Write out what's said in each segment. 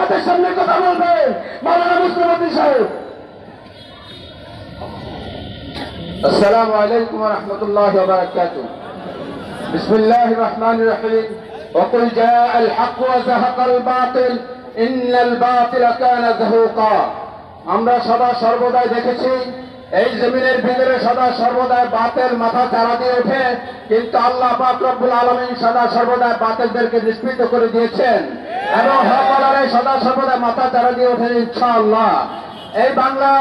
জামাতের সামনে কথা বলবে মাওলানা মুসলিম সাহেব। আসসালামু আলাইকুম ওয়া রাহমাতুল্লাহি ওয়া বারাকাতুহু। বিসমিল্লাহির রহমানির রহিম। ওয়াকুল জাআল হক ওয়া যাহাকাল বাতিল ইন্নাল বাতিলা কানা যাহুকা। আমরা সদা সর্বদাই দেখেছি এই জমিনের ভিতরে সদা সর্বদাই বাতিল মাথা চারা দিয়ে ওঠে, কিন্তু আল্লাহ পাক রব্বুল আলামিন সদা সর্বদাই বাতিলদেরকে নিষ্কৃত করে দিয়েছেন এবং হক ওয়ালারাই সদা সর্বদাই মাথা চারা দিয়ে ওঠেন ইনশাআল্লাহ। এই বাংলা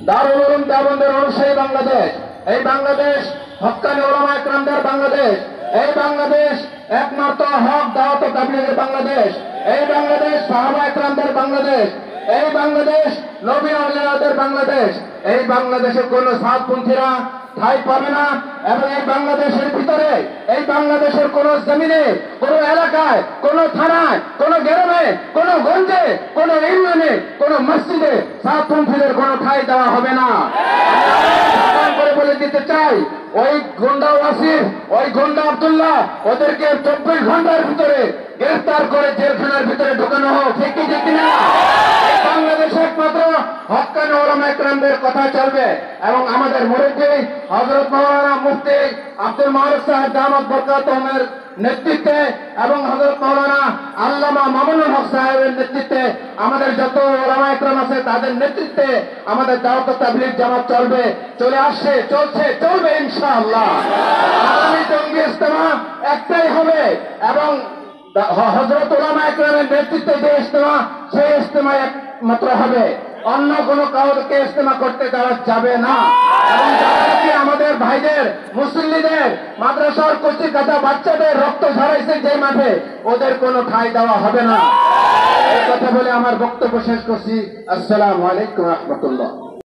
দারুল উলুম দেওবন্দের অনুসারী বাংলাদেশ, এই বাংলাদেশ হক্কানি উলামা ইকরামদের বাংলাদেশ, এই বাংলাদেশ একমাত্র হক দাওয়াত ও তাবলীগের বাংলাদেশ, এই বাংলাদেশ সাহাবা ইকরামদের বাংলাদেশ, এই বাংলাদেশ নবী আউলিয়াদের বাংলাদেশ। এই বাংলাদেশে কোন সাতপন্থীরা ঠাঁই পাবে না এবং এই বাংলাদেশের ভিতরে, এই বাংলাদেশের কোন জমিনে, কোন এলাকায়, কোন থানায়, কোন গ্রামে, কোন গঞ্জে, কোন ইউনিয়নে, কোন মসজিদে সাতপন্থীদের কোন ঠাঁই দেওয়া হবে না। করে বলে দিতে চাই, ওই গুন্ডা ওয়াসিফ, ওই গুন্ডা আব্দুল্লাহ, ওদেরকে 24 ঘন্টার ভিতরে গ্রেফতার করে জেলখানার ভিতরে ঢোকানো হোক। ঠিক কি ঠিক না? বাংলাদেশে একমাত্র হক্কানি উলামা ইকরামদের কথা চলবে এবং আমাদের মুরব্বী হযরত মাওলানা মুফতি আব্দুল মালিক সাহেব দামাত বরকাতুহুমের নেতৃত্বে এবং হযরত মাওলানা আল্লামা মামুনুল হক সাহেবের নেতৃত্বে আমাদের যত উলামা ইকরাম আছে তাদের নেতৃত্বে আমাদের দাওয়াত ও তাবলীগ জামাত চলবে, চলে আসছে, চলছে, চলবে ইনশাআল্লাহ। আগামী জঙ্গি ইজতেমা একটাই হবে এবং হযরত উলামা ইকরামের নেতৃত্বে যে ইজতেমা, সেই ইজতেমা একমাত্র হবে, অন্য কোনো কাউকে ইজতেমা করতে দেওয়া যাবে না। এবং যাদেরকে আমাদের ভাইদের, মুসল্লিদের, মাদ্রাসার কচি কাঁচা বাচ্চাদের রক্ত ঝরাইছে যে মাঠে, ওদের কোনো ঠাঁই দেওয়া হবে না। এই কথা বলে আমার বক্তব্য শেষ করছি। আসসালামু আলাইকুম ওয়া রাহমাতুল্লাহ।